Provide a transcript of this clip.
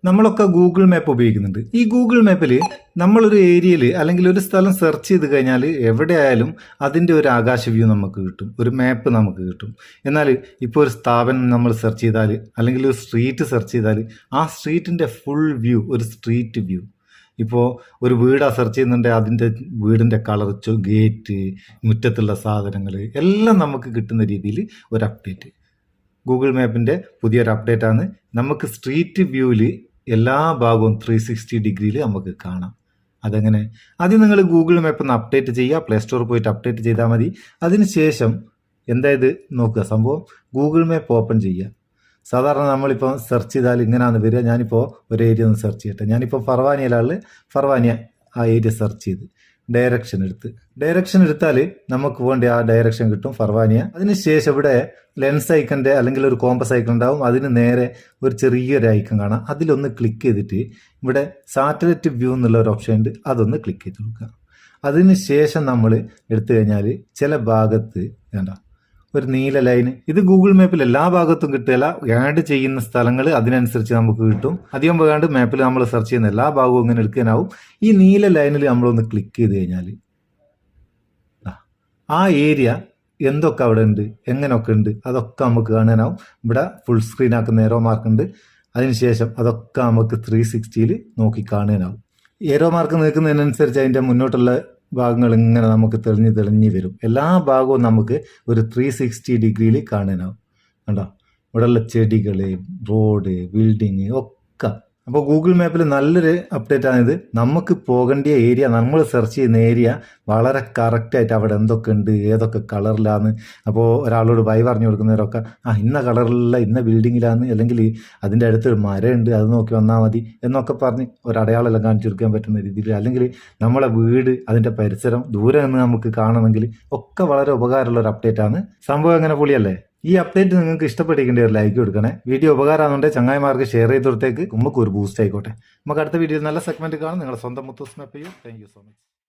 നമ്മളൊക്കെ Google map ഉപയോഗിക്കുന്നുണ്ട്. ഈ ഗൂഗിൾ മാപ്പിൽ നമ്മളൊരു ഏരിയയിൽ അല്ലെങ്കിൽ ഒരു സ്ഥലം സെർച്ച് ചെയ്ത് കഴിഞ്ഞാൽ എവിടെയായാലും അതിൻ്റെ ഒരു ആകാശ വ്യൂ നമുക്ക് കിട്ടും, ഒരു മാപ്പ് നമുക്ക് കിട്ടും. എന്നാൽ ഇപ്പോൾ ഒരു സ്ഥാപനം നമ്മൾ സെർച്ച് ചെയ്താൽ അല്ലെങ്കിൽ ഒരു സ്ട്രീറ്റ് സെർച്ച് ചെയ്താൽ ആ സ്ട്രീറ്റിൻ്റെ ഫുൾ വ്യൂ, ഒരു സ്ട്രീറ്റ് വ്യൂ. ഇപ്പോൾ ഒരു വീടാണ് സെർച്ച് ചെയ്യുന്നുണ്ടെങ്കിൽ അതിൻ്റെ വീടിൻ്റെ കളർ, ഗേറ്റ്, മുറ്റത്തുള്ള സാധനങ്ങൾ എല്ലാം നമുക്ക് കിട്ടുന്ന രീതിയിൽ ഒരു അപ്ഡേറ്റ്. ഗൂഗിൾ മാപ്പിൻ്റെ പുതിയൊരു അപ്ഡേറ്റാണ്. നമുക്ക് സ്ട്രീറ്റ് വ്യൂവിൽ എല്ലാ ഭാഗവും 360 ഡിഗ്രിയിൽ നമുക്ക് കാണാം. അതെങ്ങനെ? ആദ്യം നിങ്ങൾ ഗൂഗിൾ മാപ്പ് ഒന്ന് അപ്ഡേറ്റ് ചെയ്യുക, പ്ലേ സ്റ്റോറിൽ പോയിട്ട് അപ്ഡേറ്റ് ചെയ്താൽ മതി. അതിനുശേഷം എന്തായത് നോക്കുക, സംഭവം ഗൂഗിൾ മാപ്പ് ഓപ്പൺ ചെയ്യുക. സാധാരണ നമ്മളിപ്പോൾ സെർച്ച് ചെയ്താൽ ഇങ്ങനെയാണ് വരിക. ഞാനിപ്പോൾ ഒരു ഏരിയ ഒന്ന് സെർച്ച് ചെയ്യട്ടെ. ഞാനിപ്പോൾ ഫർവാനിയയിലുള്ള ഫർവാനിയ ആ ഏരിയ സെർച്ച് ചെയ്ത് ഡയറക്ഷൻ എടുത്താൽ നമുക്ക് വേണ്ടി ആ ഡയറക്ഷൻ കിട്ടും, ഫർവാനിയ. അതിനുശേഷം ഇവിടെ ലെൻസ് ഐക്കൻ്റെ അല്ലെങ്കിൽ ഒരു കോമ്പസ് ഐക്കൺ ഉണ്ടാവും. അതിന് നേരെ ഒരു ചെറിയൊരു ഐക്കൺ കാണാം. അതിലൊന്ന് ക്ലിക്ക് ചെയ്തിട്ട് ഇവിടെ സാറ്റലൈറ്റ് വ്യൂ എന്നുള്ള ഒരു ഓപ്ഷൻ ഉണ്ട്, അതൊന്ന് ക്ലിക്ക് ചെയ്ത് കൊടുക്കുക. അതിനുശേഷം നമ്മൾ എടുത്തു കഴിഞ്ഞാൽ ചില ഭാഗത്ത് വേണ്ട ഒരു നീല ലൈന്, ഇത് ഗൂഗിൾ മാപ്പിൽ എല്ലാ ഭാഗത്തും കിട്ടുകയില്ല. ആഡ് ചെയ്യുന്ന സ്ഥലങ്ങൾ അതിനനുസരിച്ച് നമുക്ക് കിട്ടും. അധികം പോകാണ്ട് മാപ്പിൽ നമ്മൾ സെർച്ച് ചെയ്യുന്ന എല്ലാ ഭാഗവും ഇങ്ങനെ എടുക്കാനാവും. ഈ നീല ലൈനിൽ നമ്മളൊന്ന് ക്ലിക്ക് ചെയ്ത് കഴിഞ്ഞാൽ ആ ഏരിയ എന്തൊക്കെ അവിടെ ഉണ്ട്, എങ്ങനെയൊക്കെ ഉണ്ട്, അതൊക്കെ നമുക്ക് കാണാനാവും. ഇവിടെ ഫുൾ സ്ക്രീൻ ആക്കുന്ന ഏരോ മാർക്ക് ഉണ്ട്. അതിനുശേഷം അതൊക്കെ നമുക്ക് 360 നോക്കി കാണാനാവും. ഏരോ മാർക്ക് നിൽക്കുന്നതിനനുസരിച്ച് അതിൻ്റെ മുന്നോട്ടുള്ള ഭാഗങ്ങൾ ഇങ്ങനെ നമുക്ക് തെളിഞ്ഞ് വരും. എല്ലാ ഭാഗവും നമുക്ക് ഒരു 360 ഡിഗ്രിയിൽ കാണാനാവും. കണ്ടോ, ഇവിടെയുള്ള ചെടികൾ, റോഡ്, ബിൽഡിങ് ഒക്കെ. അപ്പോൾ ഗൂഗിൾ മാപ്പിൽ നല്ലൊരു അപ്ഡേറ്റ് ആണിത്. നമുക്ക് പോകേണ്ട ഏരിയ, നമ്മൾ സെർച്ച് ചെയ്യുന്ന ഏരിയ വളരെ കറക്റ്റായിട്ട് അവിടെ എന്തൊക്കെ ഉണ്ട്, ഏതൊക്കെ കളറിലാണ്. അപ്പോൾ ഒരാളോട് ബൈ പറഞ്ഞു കൊടുക്കുന്നവരൊക്കെ ഇന്ന കളറിലുള്ള ഇന്ന ബിൽഡിങ്ങിലാണ്, അല്ലെങ്കിൽ അതിൻ്റെ അടുത്തൊരു മരമുണ്ട്, അത് നോക്കി വന്നാൽ മതി എന്നൊക്കെ പറഞ്ഞ് ഒരു അടയാളമെല്ലാം കാണിച്ചു കൊടുക്കാൻ പറ്റുന്ന രീതിയിൽ, അല്ലെങ്കിൽ നമ്മളെ വീട്, അതിൻ്റെ പരിസരം ദൂരെ നിന്ന് നമുക്ക് കാണണമെങ്കിൽ ഒക്കെ വളരെ ഉപകാരമുള്ള ഒരു അപ്ഡേറ്റാണ്. സംഭവം എങ്ങനെ പൊളിയല്ലേ? ഈ അപ്ഡേറ്റ് നിങ്ങൾക്ക് ഇഷ്ടപ്പെട്ടിരിക്കേണ്ട ഒരു ലൈക്ക് കൊടുക്കണേ. വീഡിയോ ഉപകാരമാകുന്നുണ്ടെങ്കിൽ ചങ്ങായിമാർക്ക് ഷെയർ ചെയ്ത് കൊടുത്തേക്ക് നമുക്ക് ഒരു ബൂസ്റ്റ് ആയിക്കോട്ടെ. നമുക്ക് അടുത്ത വീഡിയോ നല്ല സെഗ്മെന്റ് കാണാം. നിങ്ങളുടെ സ്വന്തം മുത്തൂസ് മാപ്പ് ചെയ്യൂ. Thank you so much.